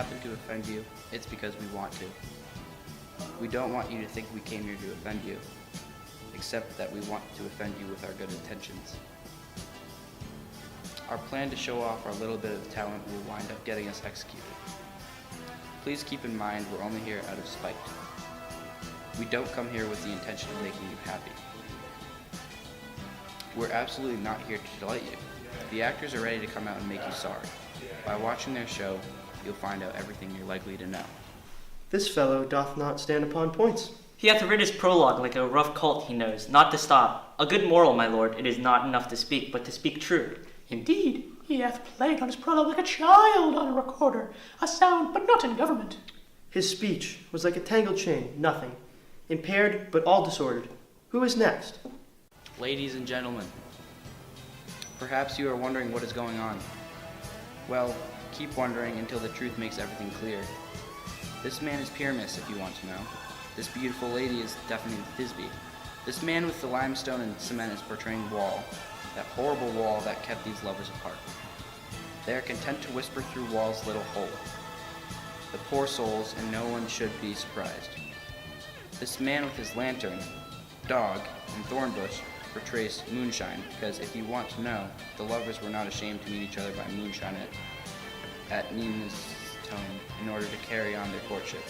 happen to offend you, it's because we want to. We don't want you to think we came here to offend you, except that we want to offend you with our good intentions. Our plan to show off our little bit of talent will wind up getting us executed. Please keep in mind we're only here out of spite. We don't come here with the intention of making you happy. We're absolutely not here to delight you. The actors are ready to come out and make you sorry. By watching their show, you'll find out everything you're likely to know. This fellow doth not stand upon points. He hath writ his prologue like a rough colt he knows, not to stop. A good moral, my lord, it is not enough to speak, but to speak true. Indeed, he hath played on his prologue like a child on a recorder, a sound but not in government. His speech was like a tangled chain, nothing. Impaired, but all disordered. Who is next? Ladies and gentlemen, perhaps you are wondering what is going on. Well, keep wondering until the truth makes everything clear. This man is Pyramus, if you want to know. This beautiful lady is definitely Thisbe. This man with the limestone and cement is portraying Wall, that horrible wall that kept these lovers apart. They are content to whisper through Wall's little hole. The poor souls, and no one should be surprised. This man with his lantern, dog, and thorn bush portrays Moonshine, because if you want to know, the lovers were not ashamed to meet each other by moonshine at Nina's tomb in order to carry on their courtship.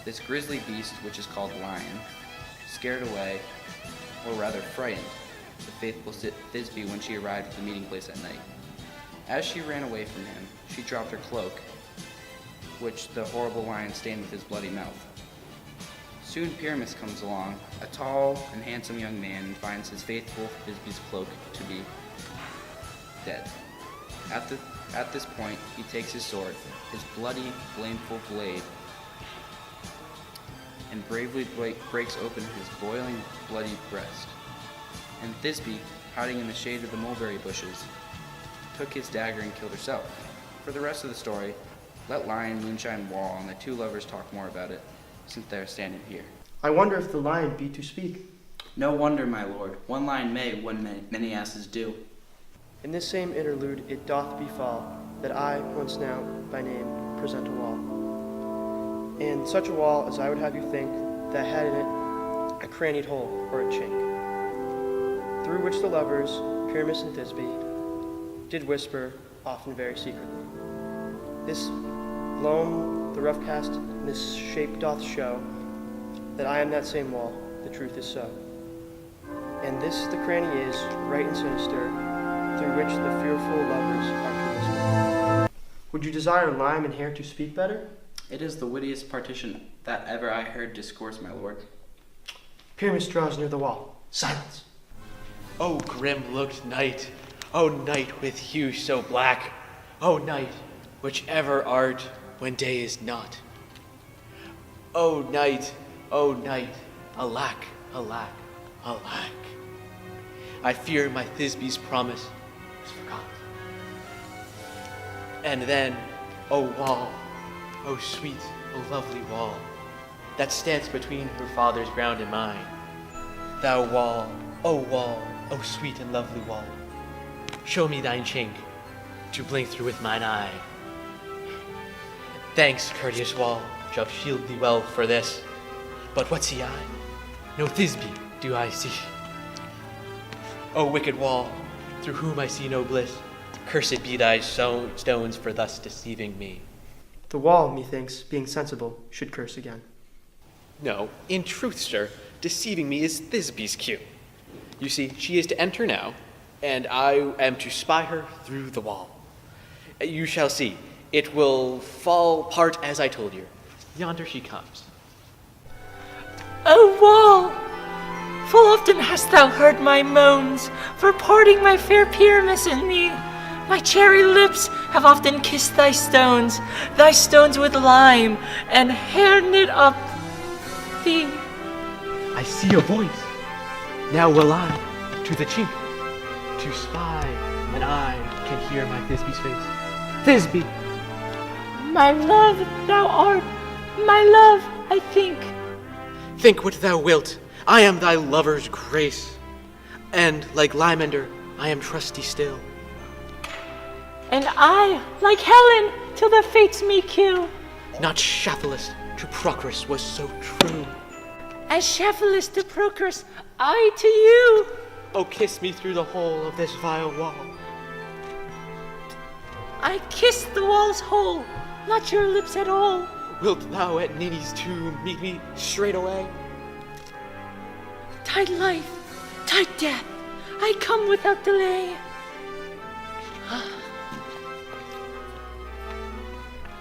This grisly beast, which is called Lion, scared away, or rather frightened, the faithful Thisbe when she arrived at the meeting place at night. As she ran away from him, she dropped her cloak, which the horrible lion stained with his bloody mouth. Soon Pyramus comes along, a tall and handsome young man, and finds his faithful Thisbe's cloak to be dead. At this point, he takes his sword, his bloody, blameful blade, and bravely breaks open his boiling, bloody breast. And Thisbe, hiding in the shade of the mulberry bushes, took his dagger and killed herself. For the rest of the story, let Lion, Moonshine, Wall, and the two lovers talk more about it, since they are standing here. I wonder if the lion be to speak. No wonder, my lord. One lion may, many asses do. In this same interlude it doth befall that I, once now, by name, present a wall. And such a wall as I would have you think that had in it a crannied hole or a chink, through which the lovers, Pyramus and Thisbe, did whisper, often very secretly. This loam, the rough cast in this shape doth show that I am that same wall, the truth is so. And this the cranny is, right and sinister, through which the fearful lovers are to whisper. Would you desire lime and hair to speak better? It is the wittiest partition that ever I heard discourse, my lord. Pyramus draws near the wall. Silence. O grim-looked night, O night with hue so black, O night, which ever art when day is not. O night, alack, alack, alack. I fear my Thisbe's promise is forgot. And then, O wall, O sweet, O lovely wall, that stands between her father's ground and mine. Thou wall, O sweet and lovely wall, show me thine chink to blink through with mine eye. Thanks, courteous wall, shall shield thee well for this. But what see I? No Thisbe do I see. O wicked wall, through whom I see no bliss, cursed be thy stones for thus deceiving me. The wall, methinks, being sensible, should curse again. No, in truth, sir, deceiving me is Thisbe's cue. You see, she is to enter now, and I am to spy her through the wall. You shall see. It will fall part as I told you. Yonder she comes. O wall! Full often hast thou heard my moans for parting my fair Pyramus and me. My cherry lips have often kissed thy stones with lime, and hair knit up thee. I see a voice. Now will I to the chink to spy, and I can hear my Thisbe's face. Thisbe! My love thou art, my love, I think. Think what thou wilt. I am thy lover's grace, and like Limender, I am trusty still. And I, like Helen, till the fates me kill. Not Shaphalus to Procrus was so true. As Shaphalus to Procrus, I to you. Oh, kiss me through the hole of this vile wall. I kissed the wall's hole, not your lips at all. Wilt thou at Nini's tomb meet me straight away? Tide life, tide death, I come without delay.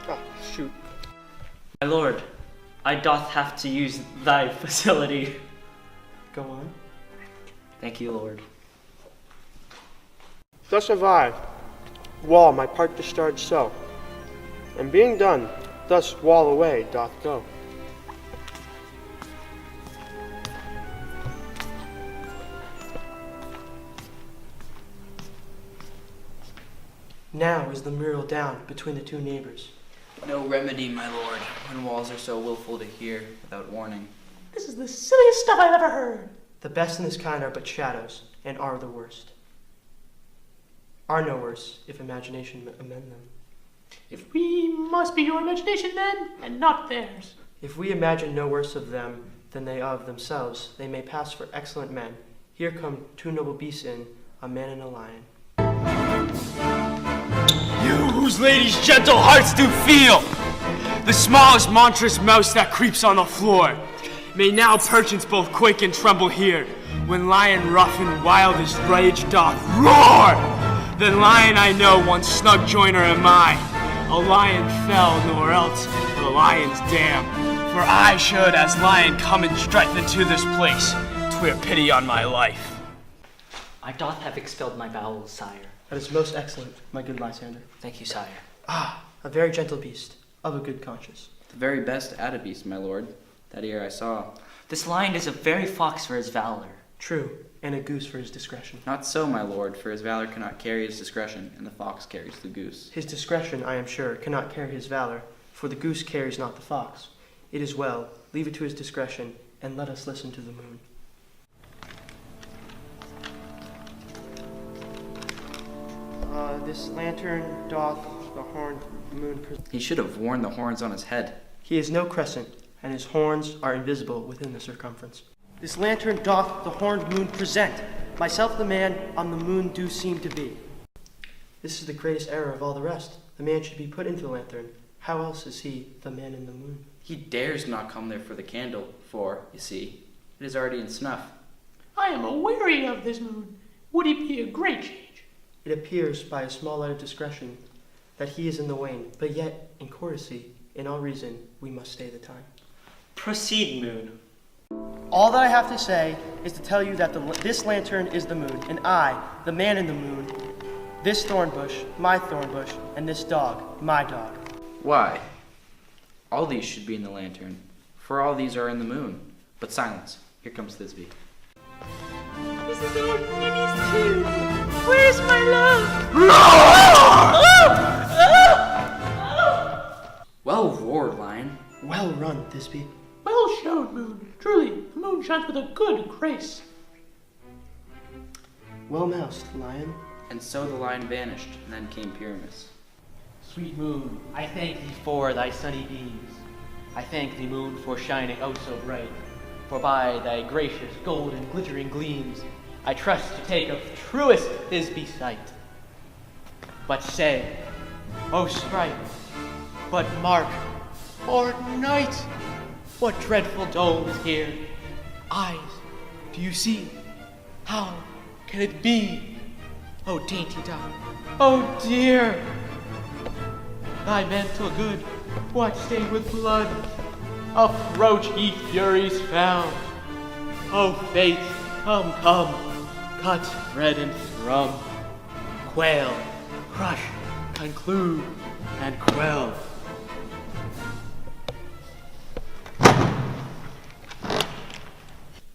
Oh, shoot. My lord, I doth have to use thy facility. Go on. Thank you, Lord. Thus have I, wall my part discharged so, and being done, thus wall away doth go. Now is the mural down between the two neighbors. No remedy, my lord, when walls are so willful to hear without warning. This is the silliest stuff I've ever heard. The best in this kind are but shadows, and are the worst. Are no worse, if imagination amend them. If we must be your imagination then, and not theirs. If we imagine no worse of them than they of themselves, they may pass for excellent men. Here come two noble beasts in, a man and a lion. You whose ladies' gentle hearts do feel, the smallest monstrous mouse that creeps on the floor, may now perchance both quake and tremble here, when lion rough and wild as rage doth roar. Then lion I know, one snug joiner am I, a lion fell, nor else but a lion's dam. For I should as lion come in strife into this place, 'twere pity on my life. I doth have expelled my bowels, sire. That is most excellent, my good Lysander. Thank you, sire. Ah, a very gentle beast, of a good conscience. The very best at a beast, my lord, that ere I saw. This lion is a very fox for his valor. True, and a goose for his discretion. Not so, my lord, for his valor cannot carry his discretion, and the fox carries the goose. His discretion, I am sure, cannot carry his valor, for the goose carries not the fox. It is well, leave it to his discretion, and let us listen to the moon. This lantern doth the horned moon He should have worn the horns on his head. He is no crescent, and his horns are invisible within the circumference. This lantern doth the horned moon present. Myself the man on the moon do seem to be. This is the greatest error of all the rest. The man should be put into the lantern. How else is he the man in the moon? He dares not come there for the candle, for, you see, it is already in snuff. I am aweary of this moon. Would it be a great change? It appears by a small light of discretion that he is in the wane, but yet, in courtesy, in all reason, we must stay the time. Proceed, moon. All that I have to say is to tell you that this lantern is the moon, and I, the man in the moon, this thorn bush, my thorn bush, and this dog, my dog. Why? All these should be in the lantern, for all these are in the moon. But silence, here comes Thisbe. This is old Minnie's tomb. Where's my love? Well roared, lion. Well run, Thisbe. Well shown, moon. Truly, the moon shines with a good grace. Well moused, lion. And so the lion vanished, and then came Pyramus. Sweet moon, I thank thee for thy sunny beams. I thank thee, moon, for shining oh so bright. For by thy gracious golden glittering gleams, I trust to take of truest Thisbe sight. But say, O sprite, but mark, or night, what dreadful dome is here? Eyes, do you see? How can it be? O dainty dove, oh dear! Thy mental good, what stained with blood? Approach, ye furies found. O fate, come, come, cut, thread, and thrum. Quail, crush, conclude, and quell.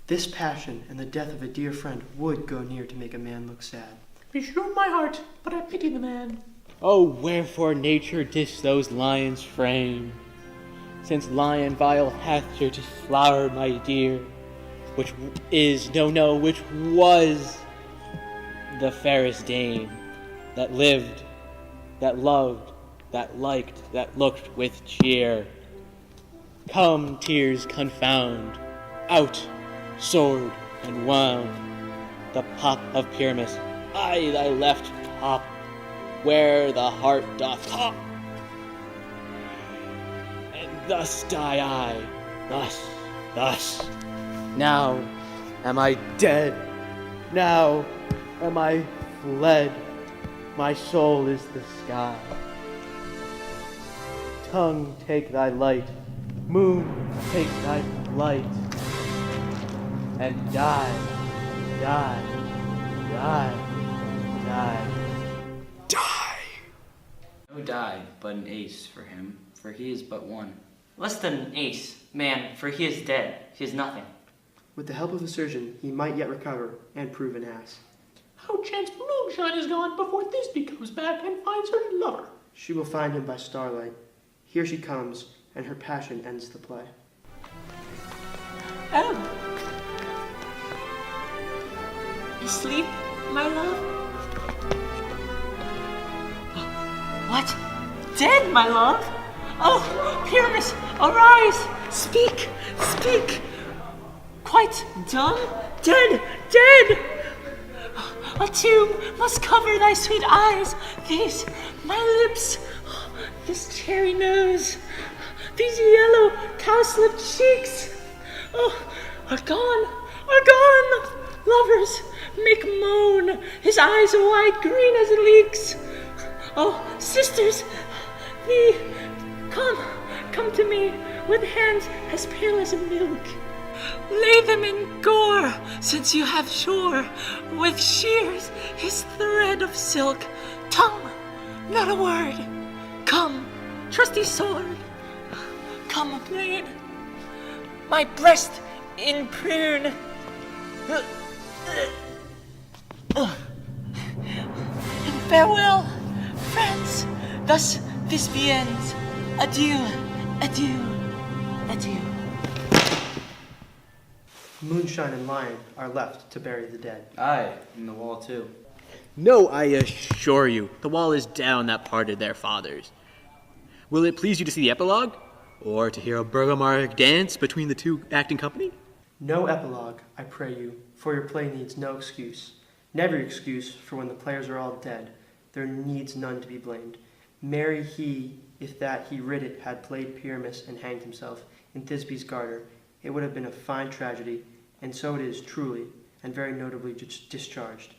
This passion and the death of a dear friend would go near to make a man look sad. Be sure my heart, but I pity the man. Oh, wherefore nature dissed those lions' frame? Since lion vile hath here to flower, my dear, which is, no, which was the fairest dame that lived, that loved, that looked with cheer. Come, tears confound, out, sword and wound, the pop of Pyramus, aye, thy left pop, where the heart doth pop. And thus die I, thus. Now am I dead, now am I fled, my soul is the sky. Tongue, take thy light, moon, take thy light, and die. No die, but an ace for him, for he is but one. Less than an ace, man, for he is dead. He is nothing. With the help of the surgeon, he might yet recover and prove an ass. How chance Moonshine is gone before Thisbe comes back and finds her lover? She will find him by starlight. Here she comes, and her passion ends the play. Oh. Asleep, my love? What? Dead, my love? Oh, Pyramus, arise! Speak! Quite dumb? Dead! A tomb must cover thy sweet eyes. These, my lips, this cherry nose, these yellow cowslip cheeks, are gone. Lovers, make moan, his eyes are wide green as leeks. Oh, sisters, thee, come to me with hands as pale as milk. Lay them in gore, since you have sure, with shears his thread of silk. Tongue, not a word. Come, trusty sword. Come, blade. My breast in prune. And farewell, friends. Thus this ends. Adieu. Moonshine and Lion are left to bury the dead. Aye, and the wall too. No, I assure you, the wall is down that parted their fathers. Will it please you to see the epilogue? Or to hear a Bergamark dance between the two acting company? No epilogue, I pray you, for your play needs no excuse. Never excuse, for when the players are all dead, there needs none to be blamed. Marry he, if that he writ it had played Pyramus and hanged himself in Thisbe's garter, it would have been a fine tragedy, and so it is truly, and very notably discharged.